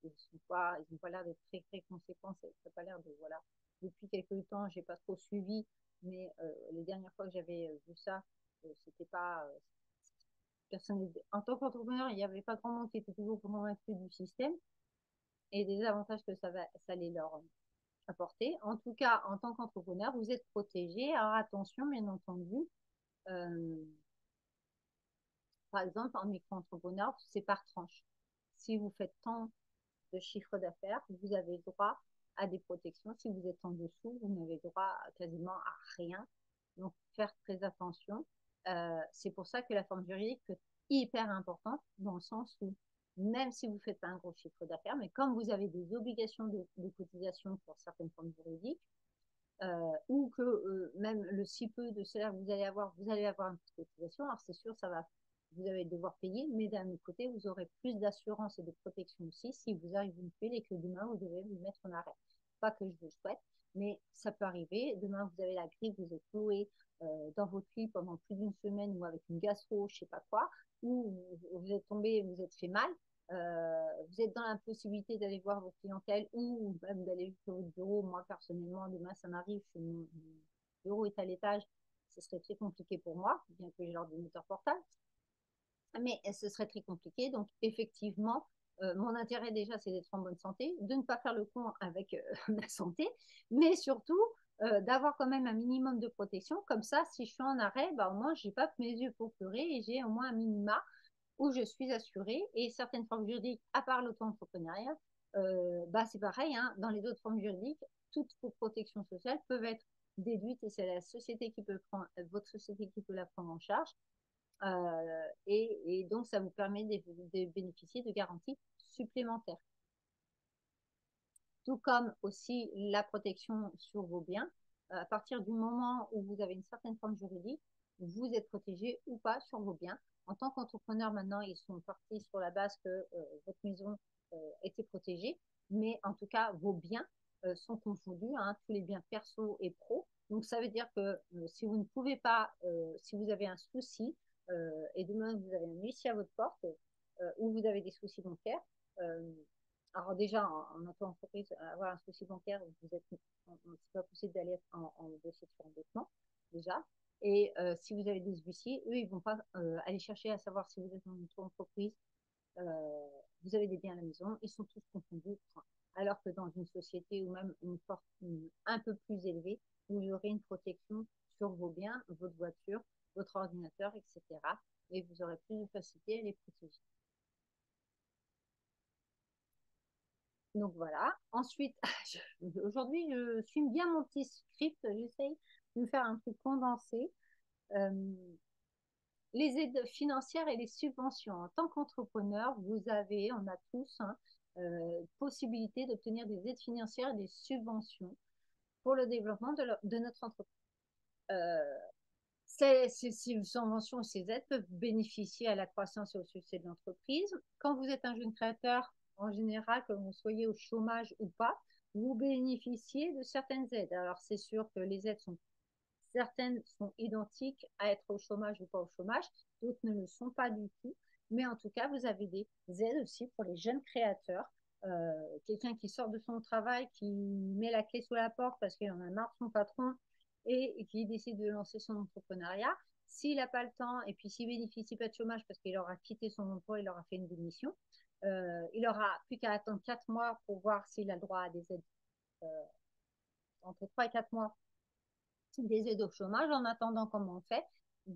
ils n'ont pas l'air d'être très, très conséquents. Ça n'a pas l'air de, voilà. Depuis quelques temps, j'ai pas trop suivi, mais les dernières fois que j'avais vu ça, c'était pas. Personne, en tant qu'entrepreneur, il n'y avait pas grand monde qui était toujours convaincu du système et des avantages que ça allait leur apporter. En tout cas, en tant qu'entrepreneur, vous êtes protégé. Alors attention, bien entendu, euh, par exemple, en micro-entrepreneur, c'est par tranche. Si vous faites tant de chiffre d'affaires, vous avez droit à des protections. Si vous êtes en dessous, vous n'avez droit quasiment à rien. Donc, faire très attention. C'est pour ça que la forme juridique est hyper importante dans le sens où même si vous ne faites pas un gros chiffre d'affaires, mais comme vous avez des obligations de cotisation pour certaines formes juridiques, ou que même le si peu de salaire que vous allez avoir une petite cotisation. Alors c'est sûr, ça va, vous allez devoir payer, mais d'un autre côté, vous aurez plus d'assurance et de protection aussi si vous arrivez une fuite et que demain, vous devez vous mettre en arrêt. Pas que je vous le souhaite, mais ça peut arriver. Demain, vous avez la grippe, vous êtes cloué dans votre lit pendant plus d'une semaine ou avec une gastro, je sais pas quoi, ou vous êtes tombé, vous êtes fait mal, vous êtes dans l'impossibilité d'aller voir vos clientèles ou même d'aller sur votre bureau. Moi, personnellement, demain, ça m'arrive, mon bureau est à l'étage, ce serait très compliqué pour moi, bien que j'ai l'ordinateur portable, mais ce serait très compliqué. Donc, effectivement, mon intérêt déjà, c'est d'être en bonne santé, de ne pas faire le con avec ma santé, mais surtout d'avoir quand même un minimum de protection. Comme ça, si je suis en arrêt, bah, au moins, je n'ai pas mes yeux pour pleurer et j'ai au moins un minima où je suis assurée. Et certaines formes juridiques, à part l'auto-entrepreneuriat, bah, c'est pareil, hein, dans les autres formes juridiques, toutes vos protections sociales peuvent être déduites et c'est la société qui peut prendre, votre société qui peut la prendre en charge. Et donc, ça vous permet de bénéficier de garanties supplémentaires. Tout comme aussi la protection sur vos biens. À partir du moment où vous avez une certaine forme juridique, vous êtes protégé ou pas sur vos biens. En tant qu'entrepreneur, maintenant, ils sont partis sur la base que votre maison était protégée, mais en tout cas, vos biens sont confondus, hein, tous les biens perso et pro. Donc, ça veut dire que si vous ne pouvez pas, si vous avez un souci, et demain vous avez un huissier à votre porte, ou vous avez des soucis bancaires, alors déjà, en auto-entreprise, avoir un souci bancaire, c'est pas possible d'aller en dossier de surendettement, déjà. Et si vous avez des huissiers, eux, ils vont pas aller chercher à savoir si vous êtes en auto-entreprise, vous avez des biens à la maison, ils sont tous confondus. Alors que dans une société ou même une fortune un peu plus élevée, vous aurez une protection sur vos biens, votre voiture, votre ordinateur, etc. Et vous aurez plus de facilité à les protéger. Donc voilà. Ensuite, aujourd'hui, je suis bien mon petit script. J'essaye de me faire un truc condensé. Euh, les aides financières et les subventions. En tant qu'entrepreneur, vous avez, on a tous, hein, possibilité d'obtenir des aides financières et des subventions pour le développement de notre entreprise. Euh, ces subventions et ces aides peuvent bénéficier à la croissance et au succès de l'entreprise. Quand vous êtes un jeune créateur, en général, que vous soyez au chômage ou pas, vous bénéficiez de certaines aides. Alors, c'est sûr que les aides sont certaines sont identiques à être au chômage ou pas au chômage, d'autres ne le sont pas du tout. Mais en tout cas, vous avez des aides aussi pour les jeunes créateurs. Quelqu'un qui sort de son travail, qui met la clé sous la porte parce qu'il en a marre de son patron et qui décide de lancer son entrepreneuriat. S'il n'a pas le temps et puis s'il bénéficie pas de chômage parce qu'il aura quitté son emploi, il aura fait une démission, il aura plus qu'à attendre 4 mois pour voir s'il a le droit à des aides euh, entre 3 et 4 mois des aides au chômage. En attendant, comment on fait?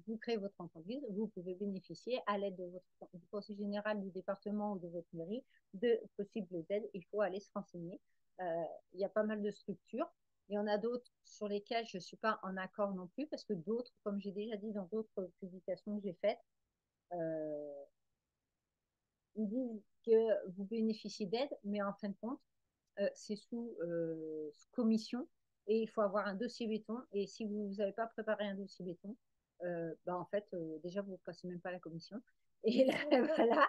Vous créez votre entreprise, vous pouvez bénéficier à l'aide de votre du conseil général du département ou de votre mairie de possibles aides. Il faut aller se renseigner. Il y a pas mal de structures. Il y en a d'autres sur lesquelles je ne suis pas en accord non plus parce que d'autres, comme j'ai déjà dit dans d'autres publications que j'ai faites, euh, ils disent que vous bénéficiez d'aide, mais en fin de compte, c'est sous commission et il faut avoir un dossier béton. Et si vous n'avez pas préparé un dossier béton, bah, en fait, déjà, vous ne passez même pas la commission. Et là, voilà.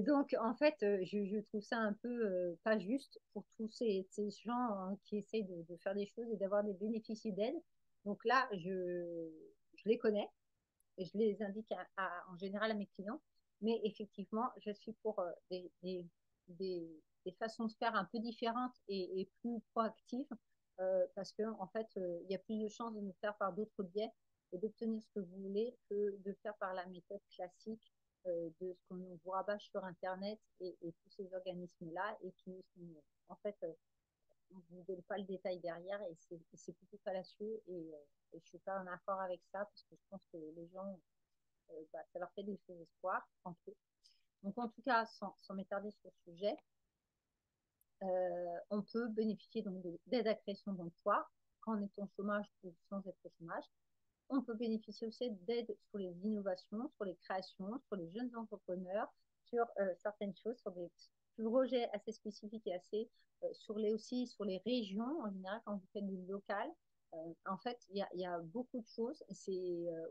Donc, en fait, je trouve ça un peu pas juste pour tous ces gens hein, qui essayent de faire des choses et d'avoir des bénéfices d'aide. Donc là, je les connais et je les indique en général à mes clients. Mais effectivement, je suis pour des, des façons de faire un peu différentes et plus proactives parce qu'en en fait, il y a plus de chances de le faire par d'autres biais et d'obtenir ce que vous voulez que de faire par la méthode classique de ce qu'on vous rabâche sur Internet et tous ces organismes-là et qui sont en fait on ne vous donne pas le détail derrière et c'est plutôt fallacieux et je ne suis pas en accord avec ça parce que je pense que les gens bah, ça leur fait des faux espoirs entre eux. Donc en tout cas, sans m'étarder sur le sujet, on peut bénéficier donc d'aide à création d'emploi quand on est en chômage ou sans être au chômage. On peut bénéficier aussi d'aide sur les innovations, sur les créations, sur les jeunes entrepreneurs, sur certaines choses, sur des projets assez spécifiques et assez aussi sur les régions en général quand vous faites du local. En fait, y a beaucoup de choses.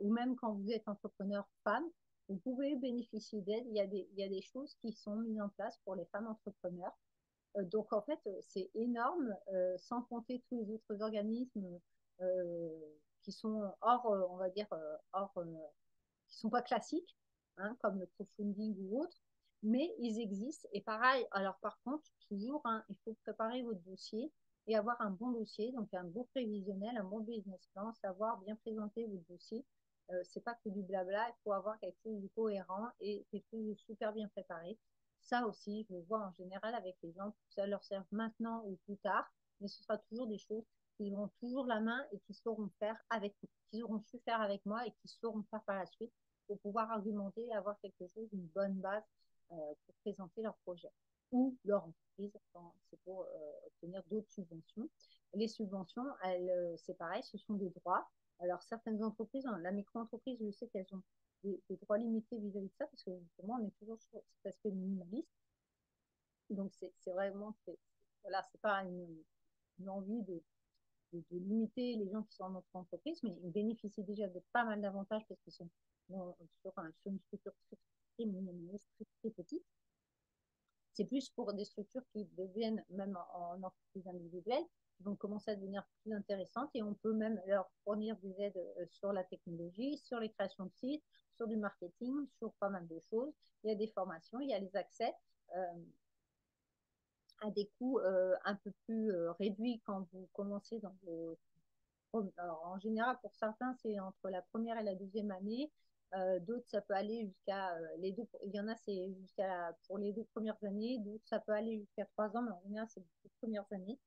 Ou même quand vous êtes entrepreneur femme, vous pouvez bénéficier d'aide. Il y a des choses qui sont mises en place pour les femmes entrepreneurs. Donc en fait, c'est énorme, sans compter tous les autres organismes euh, qui sont hors, on va dire, qui sont pas classiques, hein, comme le crowdfunding ou autre, mais ils existent. Et pareil, alors par contre, toujours, hein, il faut préparer votre dossier et avoir un bon dossier, donc un beau prévisionnel, un bon business plan, savoir bien présenter votre dossier. C'est pas que du blabla, il faut avoir quelque chose de cohérent et quelque chose de super bien préparé. Ça aussi, je le vois en général avec les gens, ça leur sert maintenant ou plus tard, mais ce sera toujours des choses qu'ils auront toujours la main et qui sauront faire avec, qu'ils auront su faire avec moi et qui sauront faire par la suite pour pouvoir argumenter et avoir quelque chose, une bonne base pour présenter leur projet ou leur entreprise quand c'est pour obtenir d'autres subventions. Les subventions, c'est pareil, ce sont des droits. Alors, certaines entreprises, hein, la micro-entreprise, je sais qu'elles ont des droits limités vis-à-vis de ça parce que justement, on est toujours sur cet aspect minimaliste. Donc, c'est vraiment, voilà, c'est pas une envie de limiter les gens qui sont en notre entreprise, mais ils bénéficient déjà de pas mal d'avantages parce qu'ils sont sur une structure très minimaliste, très petite. C'est plus pour des structures qui deviennent, même en entreprise individuelle, qui vont commencer à devenir plus intéressantes et on peut même leur fournir des aides sur la technologie, sur les créations de sites, sur du marketing, sur pas mal de choses. Il y a des formations, il y a les accès à des coûts un peu plus réduits quand vous commencez dans vos alors, en général, pour certains, c'est entre la première et la deuxième année. D'autres, ça peut aller jusqu'à les deux. Il y en a, c'est jusqu'à pour les 2 premières années. D'autres, ça peut aller jusqu'à 3 ans, mais en général, c'est les 2 premières années.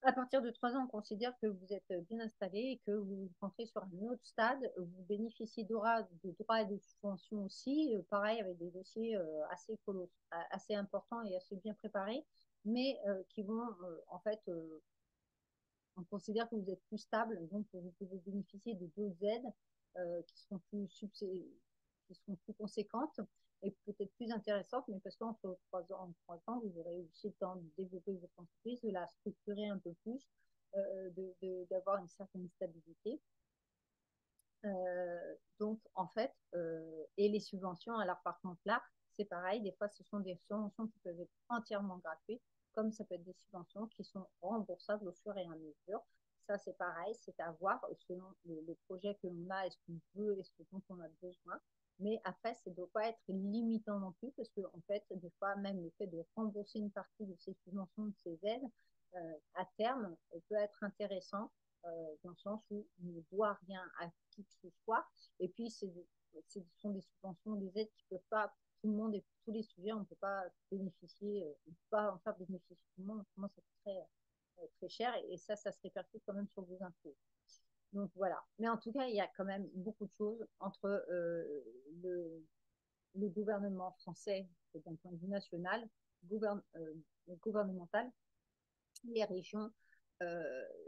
À partir de 3 ans, on considère que vous êtes bien installé et que vous rentrez sur un autre stade. Vous bénéficiez de droits et de subventions aussi, pareil, avec des dossiers assez importants et assez bien préparés, mais qui vont en fait on considère que vous êtes plus stable, donc vous pouvez bénéficier de d'autres aides qui seront plus conséquentes et peut-être plus intéressantes, mais parce qu'entre 3 ans, vous aurez aussi le temps de développer votre entreprise, de la structurer un peu plus, d'avoir une certaine stabilité. Donc, en fait, et les subventions, alors par contre là, c'est pareil, des fois ce sont des subventions qui peuvent être entièrement gratuites, comme ça peut être des subventions qui sont remboursables au fur et à mesure. Ça, c'est pareil, c'est à voir selon le projet que l'on a, est-ce qu'on veut, est-ce dont on a besoin. Mais après, ça ne doit pas être limitant non plus, parce qu'en fait, des fois, même le fait de rembourser une partie de ces subventions, de ces aides, à terme, peut être intéressant dans le sens où on ne doit rien à qui que ce soit. Et puis, ce sont des subventions, des aides qui ne peuvent pas, tout le monde et pour tous les sujets, on ne peut pas bénéficier, on ne peut pas en faire bénéficier tout le monde, autrement ça coûterait très cher et ça se répercute quand même sur vos impôts. Donc voilà. Mais en tout cas, il y a quand même beaucoup de choses entre le gouvernement français d'un point de vue national, gouvernemental, les régions,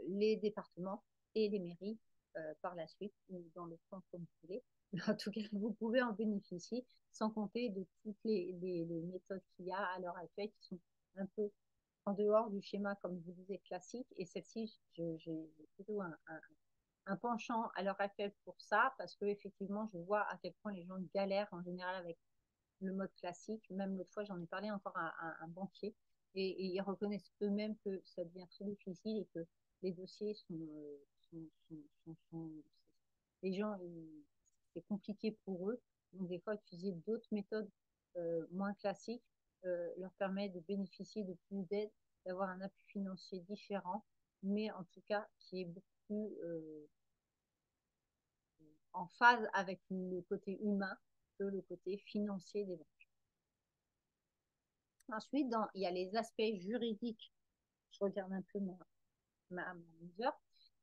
les départements et les mairies par la suite, ou dans le sens comme vous voulez. Mais en tout cas, vous pouvez en bénéficier sans compter de toutes les méthodes qu'il y a à l'heure actuelle qui sont un peu en dehors du schéma, comme je vous disais, classique. Et celle-ci, j'ai plutôt un penchant à l'heure actuelle pour ça, parce que effectivement, je vois à quel point les gens galèrent en général avec le mode classique. Même l'autre fois, j'en ai parlé encore à un banquier, et ils reconnaissent eux-mêmes que ça devient très difficile et que les dossiers sont les gens, c'est compliqué pour eux. Donc, des fois, utiliser d'autres méthodes moins classiques leur permet de bénéficier de plus d'aide, d'avoir un appui financier différent, mais en tout cas qui est beaucoup plus en phase avec le côté humain que le côté financier des banques. Ensuite, il y a les aspects juridiques. Je regarde un peu mon mesure.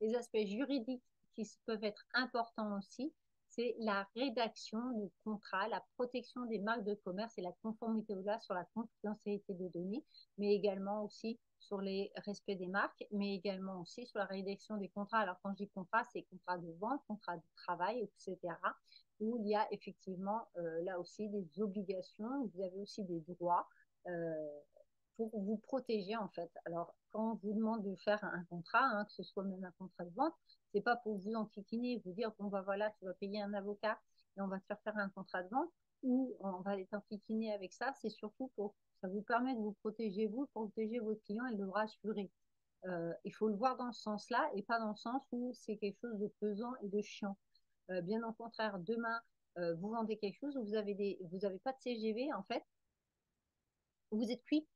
Les aspects juridiques qui peuvent être importants aussi, c'est la rédaction du contrat, la protection des marques de commerce et la conformité au-delà sur la confidentialité des données, mais également aussi sur les respects des marques, mais également aussi sur la rédaction des contrats. Alors, quand je dis contrat, c'est contrat de vente, contrat de travail, etc., où il y a effectivement là aussi des obligations, vous avez aussi des droits. Euh, pour vous protéger en fait. Alors, quand on vous demande de faire un contrat, hein, que ce soit même un contrat de vente, c'est pas pour vous enquiquiner, vous dire bon bah voilà, tu vas payer un avocat et on va te faire un contrat de vente, ou on va les enquiquiner avec ça. C'est surtout pour ça vous permet de vous protéger vous, pour protéger votre client et de le rassurer. Il faut le voir dans ce sens-là et pas dans le sens où c'est quelque chose de pesant et de chiant. Bien au contraire, demain, vous vendez quelque chose où vous avez pas de CGV en fait, vous êtes cuit,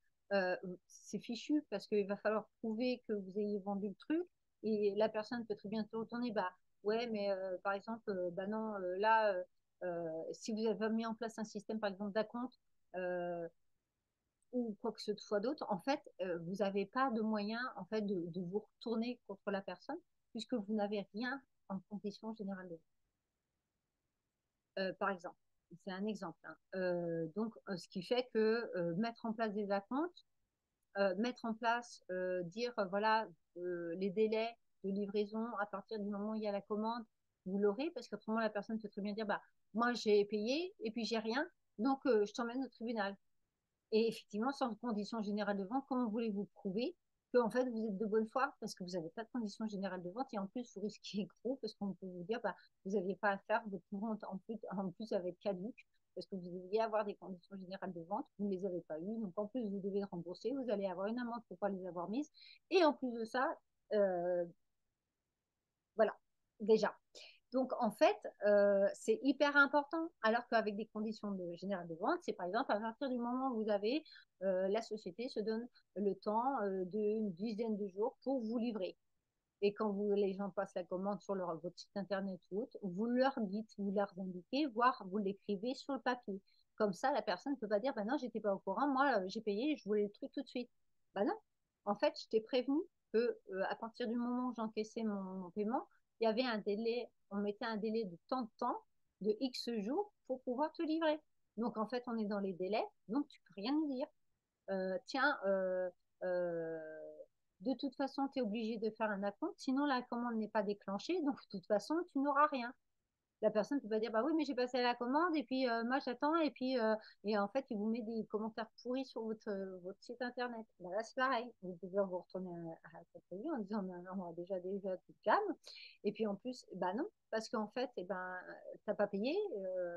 c'est fichu parce qu'il va falloir prouver que vous ayez vendu le truc et la personne peut très bien te retourner, bah ouais, mais par exemple, bah non, là, si vous avez mis en place un système, par exemple, d'acompte ou quoi que ce soit d'autre, en fait, vous n'avez pas de moyen en fait de vous retourner contre la personne puisque vous n'avez rien en condition générale de par exemple. C'est un exemple, hein. Donc, ce qui fait que mettre en place des acomptes, mettre en place, dire voilà les délais de livraison à partir du moment où il y a la commande, vous l'aurez parce qu'autrement la personne peut très bien dire bah moi j'ai payé et puis j'ai rien, donc je t'emmène au tribunal. Et effectivement, sans condition générale de vente, comment voulez-vous prouver que en fait vous êtes de bonne foi parce que vous n'avez pas de condition générale de vente et en plus vous risquez gros parce qu'on peut vous dire bah vous n'aviez pas à faire votre vente en plus avec caduc parce que vous deviez avoir des conditions générales de vente, vous ne les avez pas eues, donc en plus vous devez rembourser, vous allez avoir une amende pour ne pas les avoir mises et en plus de ça, euh, voilà, déjà. Donc, en fait, c'est hyper important. Alors qu'avec des conditions générales de vente, c'est par exemple à partir du moment où vous avez, la société se donne le temps d'une dizaine de jours pour vous livrer. Et quand les gens passent la commande sur votre site internet ou autre, vous leur dites, vous leur indiquez, voire vous l'écrivez sur le papier. Comme ça, la personne ne peut pas dire, bah non, j'étais pas au courant, moi j'ai payé, je voulais le truc tout de suite. Bah non, en fait, je t'ai prévenu que à partir du moment où j'encaissais mon paiement, il y avait un délai, on mettait un délai de tant de temps, de X jours pour pouvoir te livrer. Donc en fait, on est dans les délais, donc tu peux rien nous dire. Tiens, euh, de toute façon, tu es obligé de faire un acompte, sinon la commande n'est pas déclenchée, donc de toute façon, tu n'auras rien. La personne peut pas dire, bah oui, mais j'ai passé la commande, et puis moi j'attends, et puis et en fait, il vous met des commentaires pourris sur votre site internet. Bah, là, c'est pareil. Vous devez vous retourner à votre lieu en disant, non, on a déjà tout calme. Et puis en plus, bah non, parce qu'en fait, eh ben, t'as pas payé,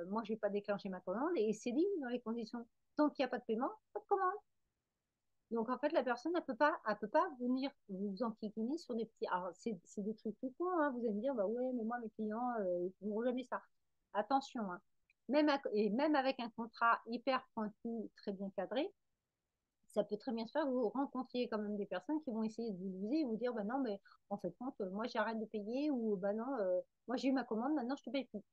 moi j'ai pas déclenché ma commande, et c'est dit dans les conditions. Tant qu'il n'y a pas de paiement, pas de commande. Donc, en fait, la personne, elle peut pas venir vous enquiquiner sur des petits. Alors, c'est des trucs tout con, hein. Vous allez me dire, bah ouais, mais moi, mes clients, ils ne feront jamais ça. Attention, hein. Et même avec un contrat hyper pointu, très bien cadré, ça peut très bien se faire. Vous rencontriez quand même des personnes qui vont essayer de vous user et vous dire, bah non, mais en fait, compte, moi, j'arrête de payer ou bah non, moi, j'ai eu ma commande, maintenant, je te paye plus.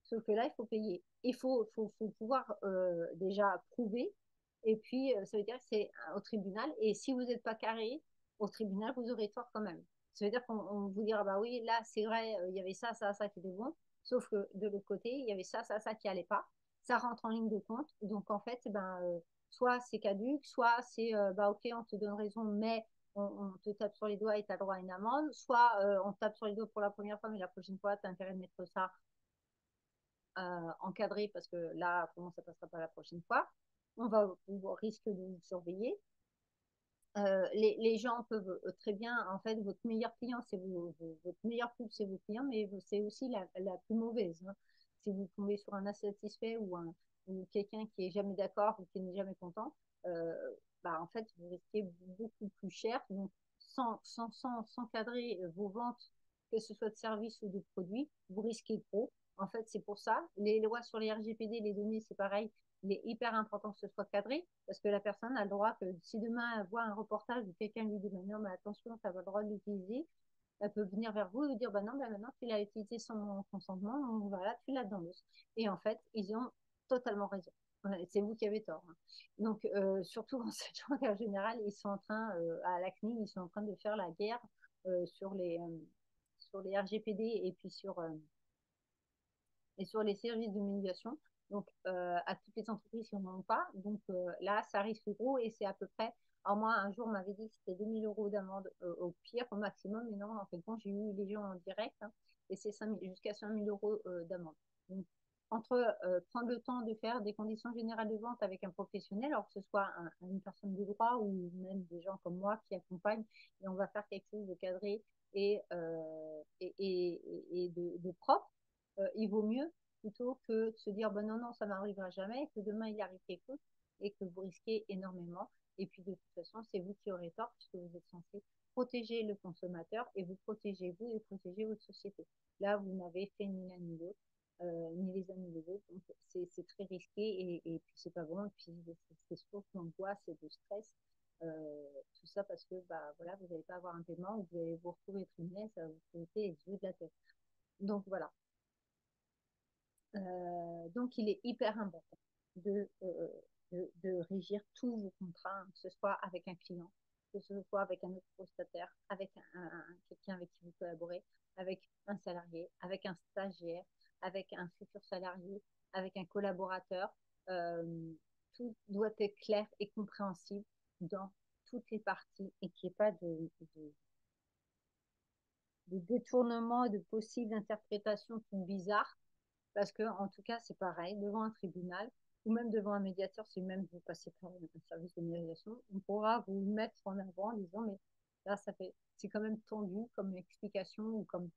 Sauf que là, il faut payer. Faut pouvoir déjà prouver. Et puis, ça veut dire que c'est au tribunal. Et si vous n'êtes pas carré, au tribunal, vous aurez tort quand même. Ça veut dire qu'on vous dira, bah oui, là, c'est vrai, il y avait ça qui était bon. Sauf que de l'autre côté, il y avait ça qui allait pas. Ça rentre en ligne de compte. Donc, en fait, ben, soit c'est caduc, soit c'est, bah ok, on te donne raison, mais on te tape sur les doigts et tu as droit à une amende. Soit on te tape sur les doigts pour la première fois, mais la prochaine fois, tu as intérêt de mettre ça encadré parce que là, comment ça passera pas la prochaine fois. On risque de vous surveiller. Les gens peuvent très bien, en fait, votre meilleur client, c'est votre meilleur pub, c'est vos clients, mais c'est aussi la plus mauvaise, hein. Si vous tombez sur un insatisfait ou quelqu'un qui est jamais d'accord ou qui n'est jamais content, euh, bah, en fait, vous risquez beaucoup plus cher. Donc, sans cadrer vos ventes, que ce soit de services ou de produits, vous risquez trop. En fait, c'est pour ça. Les lois sur les RGPD, les données, c'est pareil. Il est hyper important que ce soit cadré parce que la personne a le droit que si demain elle voit un reportage où quelqu'un lui dit non, mais attention, tu as le droit de l'utiliser, elle peut venir vers vous et vous dire bah non, bah maintenant tu l'as utilisé sans mon consentement, donc voilà, tu l'as dans l'os. Et en fait, ils ont totalement raison. C'est vous qui avez tort, hein. Donc, surtout en sachant qu'en général, ils sont en train, à la CNIL, ils sont en train de faire la guerre euh, sur, les, euh, sur les RGPD et puis sur les services de médiation. Donc, à toutes les entreprises qui n'en ont pas. Donc, là, ça risque gros et c'est à peu près. Alors, moi, un jour, on m'avait dit que c'était 2 000 euros d'amende au pire, au maximum. Mais non, en fait, quand j'ai eu les gens en direct, hein, et c'est jusqu'à 5 000 euros d'amende. Donc, entre prendre le temps de faire des conditions générales de vente avec un professionnel, alors que ce soit une personne de droit ou même des gens comme moi qui accompagnent, et on va faire quelque chose de cadré et de propre, il vaut mieux plutôt que de se dire ben non, non, ça m'arrivera jamais, et que demain il arrive quelque chose et que vous risquez énormément. Et puis de toute façon, c'est vous qui aurez tort puisque vous êtes censé protéger le consommateur et vous protégez vous et protéger votre société. Là, vous n'avez fait ni l'un ni l'autre, ni les uns ni les autres. Donc c'est très risqué et puis c'est pas bon. Et puis c'est source d'angoisse et de stress. Tout ça parce que bah, voilà, vous n'allez pas avoir un paiement, vous allez vous retrouver tribunal, ça va vous coûter les yeux de la tête. Donc voilà. Donc, il est hyper important de, euh, de régir tous vos contrats, hein, que ce soit avec un client, que ce soit avec un autre prestataire, avec quelqu'un avec qui vous collaborez, avec un salarié, avec un stagiaire, avec un futur salarié, avec un collaborateur. Euh, tout doit être clair et compréhensible dans toutes les parties et qu'il n'y ait pas de détournement et de possibles interprétations bizarres parce que, en tout cas, c'est pareil, devant un tribunal ou même devant un médiateur, si même vous passez par un service de médiation, on pourra vous mettre en avant en disant, mais là, c'est quand même tendu comme explication ou comme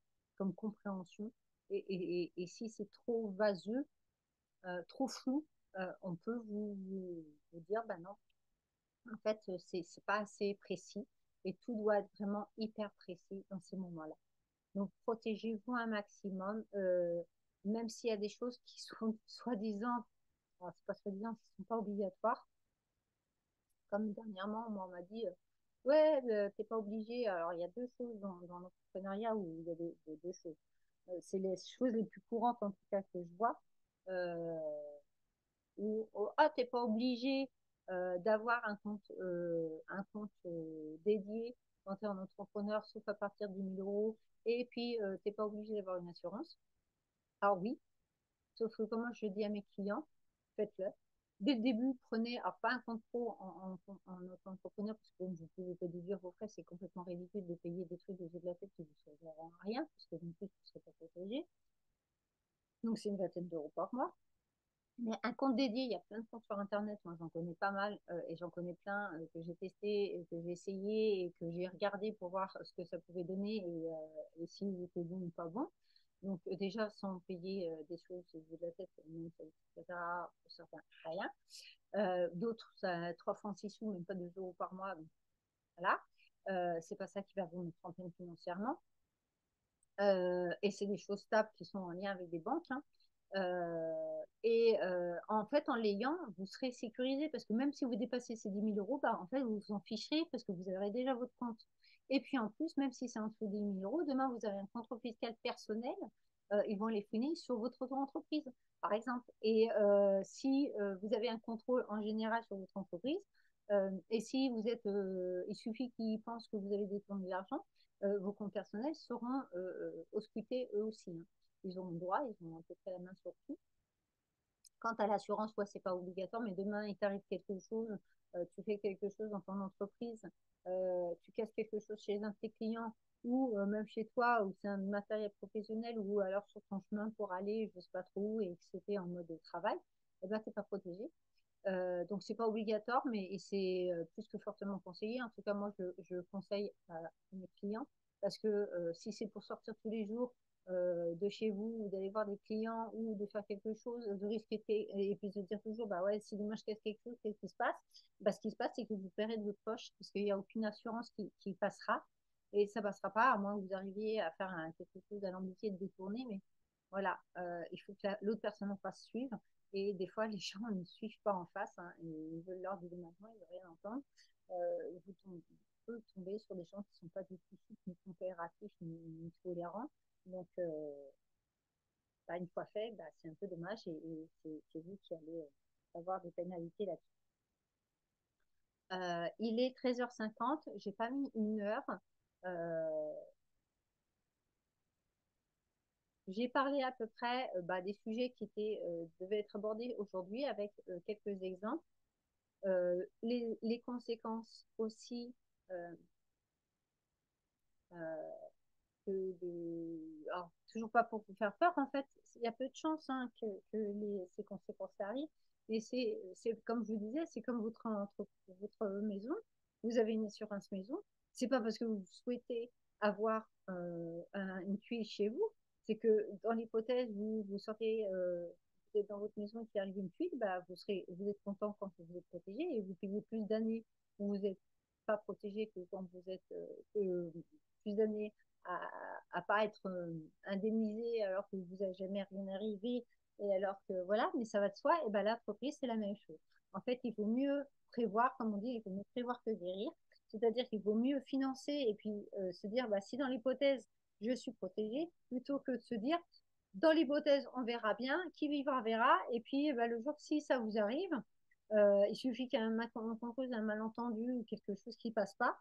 compréhension. Et si c'est trop vaseux, trop flou, on peut vous dire, ben non, en fait, c'est pas assez précis et tout doit être vraiment hyper précis dans ces moments-là. Donc, protégez-vous un maximum, même s'il y a des choses qui sont soi-disant, alors, c'est pas soi-disant, qui ne sont pas obligatoires. Comme dernièrement, moi, on m'a dit, ouais, t'es pas obligé. Alors, il y a deux choses dans l'entrepreneuriat où il y a deux choses. C'est les choses les plus courantes, en tout cas, que je vois. Euh, Où, ah, t'es pas obligé d'avoir un compte dédié quand tu es un entrepreneur, sauf à partir de 1000 euros. Et puis, t'es pas obligé d'avoir une assurance. Alors oui, sauf que comment je dis à mes clients, faites-le. Dès le début, prenez, alors pas un compte pro en auto-entrepreneur, parce que vous pouvez pas déduire vos frais, c'est complètement ridicule de payer des trucs de jeu de la tête qui ne vous serviront à rien, parce que en plus, vous ne serez pas protégé. Donc c'est une vingtaine d'euros par mois. Mais un compte dédié, il y a plein de comptes sur Internet. Moi, j'en connais pas mal et j'en connais plein que j'ai testé, et que j'ai essayé et que j'ai regardé pour voir ce que ça pouvait donner et si c'était bon ou pas bon. Donc, déjà, sans payer des choses de la tête, etc., pour certains, rien. D'autres, ça 3 francs 6 sous, même pas 2 euros par mois. Donc, voilà. C'est pas ça qui va vous mettre en peine financièrement. Et c'est des choses stables qui sont en lien avec des banques, hein. En fait, en l'ayant, vous serez sécurisé parce que même si vous dépassez ces 10 000 euros, bah, en fait, vous vous en ficherez parce que vous aurez déjà votre compte. Et puis en plus, même si c'est entre 10 000 euros, demain vous avez un contrôle fiscal personnel, ils vont les finir sur votre entreprise, par exemple. Et si vous avez un contrôle en général sur votre entreprise, et si vous êtes, il suffit qu'ils pensent que vous avez détourné de l'argent, vos comptes personnels seront auscultés eux aussi, hein. Ils ont le droit, ils ont à peu près la main sur tout. Quant à l'assurance, ouais, c'est pas obligatoire, mais demain, il t'arrive quelque chose, tu fais quelque chose dans ton entreprise, tu casses quelque chose chez un de tes clients ou même chez toi, où c'est un matériel professionnel ou alors sur ton chemin pour aller, je sais pas trop où, et que c'était en mode travail, eh ben, t'es pas protégé. Donc, c'est pas obligatoire, mais c'est plus que fortement conseillé. En tout cas, moi, je conseille à mes clients parce que si c'est pour sortir tous les jours de chez vous ou d'aller voir des clients ou de faire quelque chose, de risquer et puis de dire toujours, bah ouais, si demain je casse quelque chose, qu'est-ce qui se passe? Bah, ce qui se passe, c'est que vous paierez de votre poche parce qu'il n'y a aucune assurance qui passera et ça passera pas à moins que vous arriviez à faire quelque chose d'alambiqué et de détourné. Mais voilà, il faut que l'autre personne en fasse suivre. Et des fois, les gens ne suivent pas en face, hein, et ils veulent leur dire maintenant, ils ne veulent rien entendre. Vous pouvez tomber sur des gens qui ne sont pas du tout souples, ni coopératifs, ni tolérants. Donc, bah, une fois fait, bah, c'est un peu dommage et c'est vous qui allez avoir des pénalités là-dessus. Il est 13h50, j'ai pas mis une heure. Euh, j'ai parlé à peu près bah, des sujets qui devaient être abordés aujourd'hui avec quelques exemples. Les conséquences aussi euh, euh, alors, toujours pas pour vous faire peur, en fait, il y a peu de chances hein, que ces conséquences arrivent. Et c'est comme je vous disais, c'est comme votre maison. Vous avez une assurance maison. C'est pas parce que vous souhaitez avoir une tuile chez vous, c'est que dans l'hypothèse où vous sortez, vous êtes dans votre maison et qu'il arrive une tuile, bah, vous êtes content quand vous êtes protégé et vous payez plus d'années où vous n'êtes pas protégé que quand vous êtes plus d'années à, à pas être indemnisé alors que vous n'avez jamais rien arrivé et alors que voilà, mais ça va de soi, et ben l'entreprise, c'est la même chose. En fait, il vaut mieux prévoir, comme on dit, il vaut mieux prévoir que guérir. C'est-à-dire qu'il vaut mieux financer et puis se dire, bah, si dans l'hypothèse, je suis protégé, plutôt que de se dire, dans l'hypothèse, on verra bien, qui vivra verra, et puis bah, le jour si ça vous arrive, il suffit qu'il y ait un malentendu ou quelque chose qui passe pas,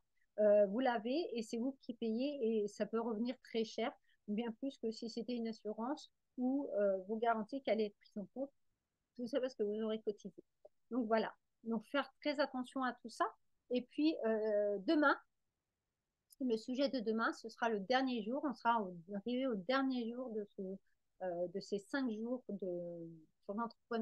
vous l'avez et c'est vous qui payez et ça peut revenir très cher, bien plus que si c'était une assurance où vous garantiez qu'elle est prise en compte, tout ça parce que vous aurez cotisé. Donc voilà, donc faire très attention à tout ça. Et puis demain, le sujet de demain, ce sera le dernier jour, on sera arrivé au dernier jour de ces 5 jours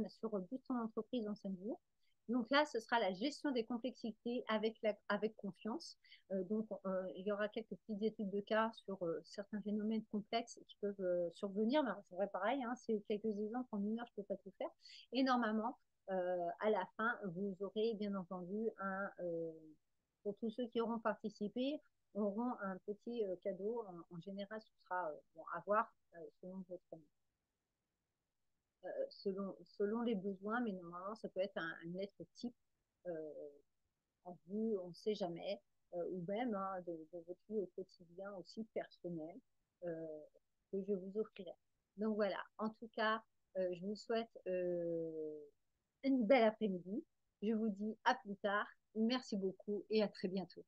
sur but son entreprise en 5 jours. Donc là, ce sera la gestion des complexités avec confiance. Donc, il y aura quelques petites études de cas sur certains phénomènes complexes qui peuvent survenir. Mais c'est vrai, pareil, hein, c'est quelques exemples. En une heure, je ne peux pas tout faire. Et normalement, à la fin, vous aurez bien entendu pour tous ceux qui auront participé, auront un petit cadeau. En général, ce sera bon, à voir selon selon les besoins, mais normalement, ça peut être une lettre type euh, en vue, on ne sait jamais, ou même hein, de votre vie au quotidien aussi personnel que je vous offrirai. Donc voilà, en tout cas, je vous souhaite une belle après-midi. Je vous dis à plus tard. Merci beaucoup et à très bientôt.